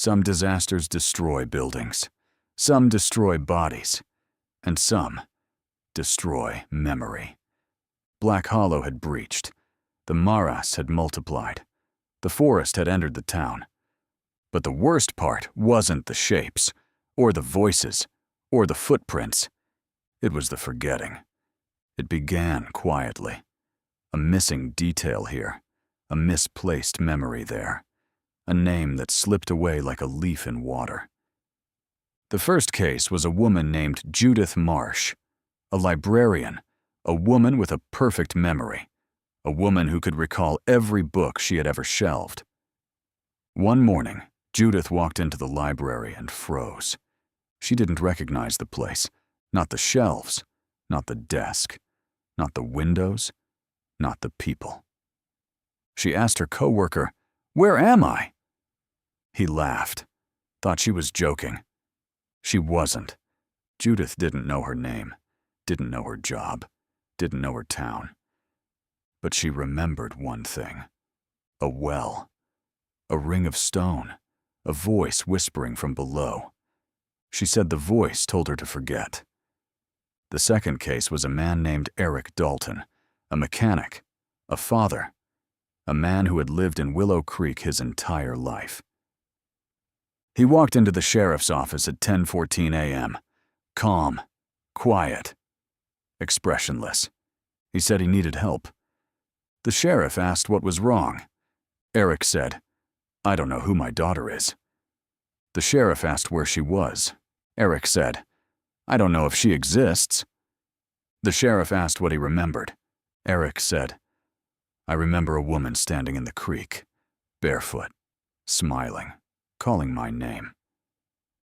Some disasters destroy buildings, some destroy bodies, and some destroy memory. Black Hollow had breached. The Maras had multiplied. The forest had entered the town. But the worst part wasn't the shapes, or the voices, or the footprints. It was the forgetting. It began quietly. A missing detail here, a misplaced memory there, a name that slipped away like a leaf in water. The first case was a woman named Judith Marsh, a librarian, a woman with a perfect memory, a woman who could recall every book she had ever shelved. One morning, Judith walked into the library and froze. She didn't recognize the place, not the shelves, not the desk, not the windows, not the people. She asked her coworker, "Where am I?" He laughed, thought she was joking. She wasn't. Judith didn't know her name, didn't know her job, didn't know her town. But she remembered one thing: a well, a ring of stone, a voice whispering from below. She said the voice told her to forget. The second case was a man named Eric Dalton, a mechanic, a father, a man who had lived in Willow Creek his entire life. He walked into the sheriff's office at 10:14 a.m., calm, quiet, expressionless. He said he needed help. The sheriff asked what was wrong. Eric said, "I don't know who my daughter is." The sheriff asked where she was. Eric said, "I don't know if she exists." The sheriff asked what he remembered. Eric said, "I remember a woman standing in the creek, barefoot, smiling, calling my name."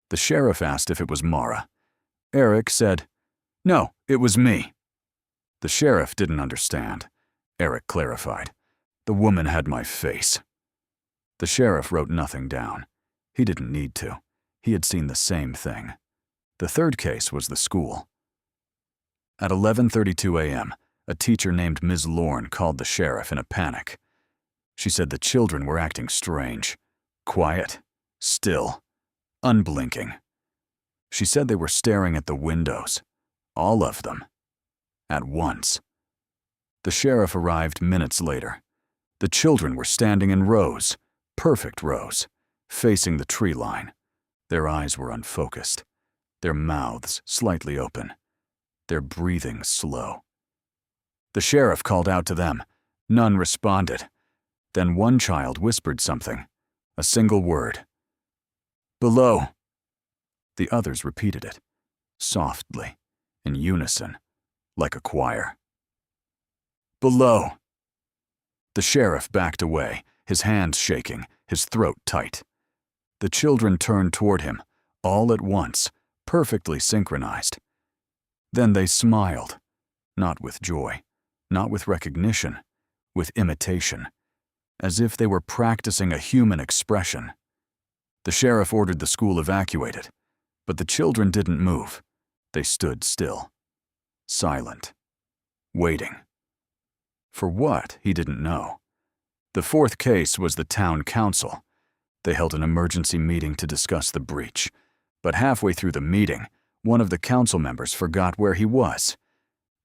The sheriff asked if it was Mara. Eric said, "No, it was me." The sheriff didn't understand. Eric clarified, "The woman had my face." The sheriff wrote nothing down. He didn't need to. He had seen the same thing. The third case was the school. At 11:32 a.m., a teacher named Ms. Lorne called the sheriff in a panic. She said the children were acting strange, quiet, still, unblinking. She said they were staring at the windows, all of them, at once. The sheriff arrived minutes later. The children were standing in rows, perfect rows, facing the tree line. Their eyes were unfocused, their mouths slightly open, their breathing slow. The sheriff called out to them. None responded. Then one child whispered something, a single word. "Below." The others repeated it, softly, in unison, like a choir. "Below." The sheriff backed away, his hands shaking, his throat tight. The children turned toward him, all at once, perfectly synchronized. Then they smiled, not with joy, not with recognition, with imitation, as if they were practicing a human expression. The sheriff ordered the school evacuated, but the children didn't move. They stood still, silent, waiting. For what, he didn't know. The fourth case was the town council. They held an emergency meeting to discuss the breach, but halfway through the meeting, one of the council members forgot where he was.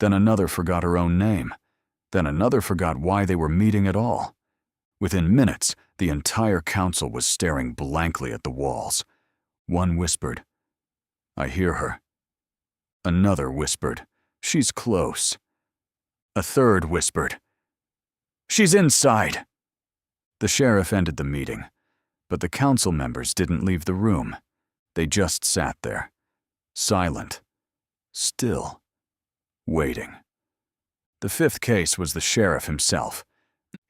Then another forgot her own name. Then another forgot why they were meeting at all. Within minutes, the entire council was staring blankly at the walls. One whispered, "I hear her." Another whispered, "She's close." A third whispered, "She's inside." The sheriff ended the meeting, but the council members didn't leave the room. They just sat there, silent, still, waiting. The fifth case was the sheriff himself.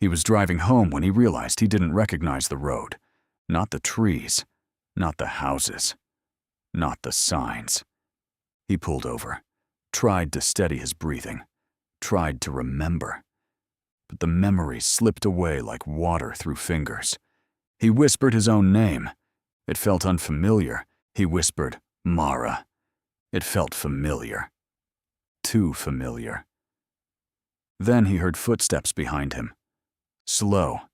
He was driving home when he realized he didn't recognize the road, not the trees, not the houses, not the signs. He pulled over, tried to steady his breathing, tried to remember. But the memory slipped away like water through fingers. He whispered his own name. It felt unfamiliar. He whispered, "Mara." It felt familiar. Too familiar. Then he heard footsteps behind him. Slow,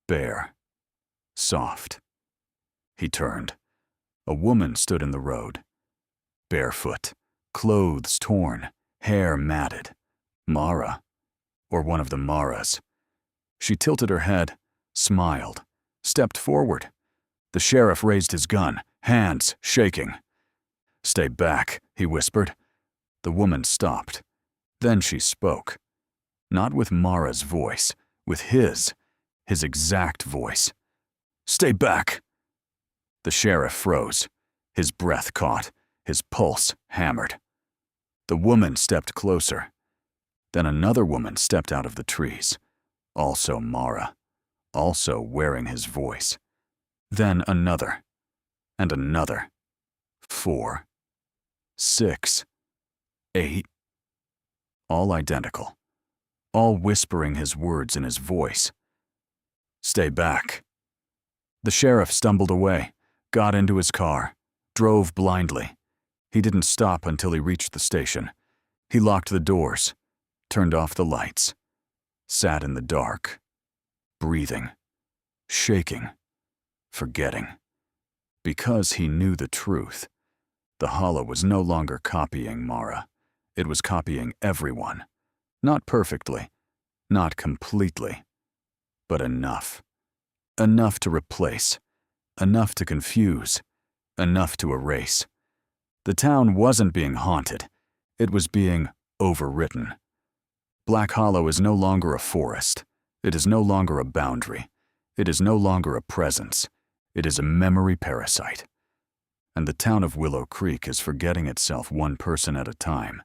bare, soft. He turned. A woman stood in the road. Barefoot, clothes torn, hair matted. Mara, or one of the Maras. She tilted her head, smiled, stepped forward. The sheriff raised his gun, hands shaking. "Stay back," he whispered. The woman stopped. Then she spoke. Not with Mara's voice, with his exact voice. "Stay back!" The sheriff froze. His breath caught, his pulse hammered. The woman stepped closer. Then another woman stepped out of the trees. Also Mara, also wearing his voice. Then another, and another. 4, 6, 8. All identical. All whispering his words in his voice. "Stay back." The sheriff stumbled away, got into his car, drove blindly. He didn't stop until he reached the station. He locked the doors, turned off the lights, sat in the dark, breathing, shaking, forgetting. Because he knew the truth. The Hollow was no longer copying Mara. It was copying everyone. Not perfectly, not completely, but enough. Enough to replace, enough to confuse, enough to erase. The town wasn't being haunted. It was being overwritten. Black Hollow is no longer a forest. It is no longer a boundary. It is no longer a presence. It is a memory parasite. And the town of Willow Creek is forgetting itself one person at a time.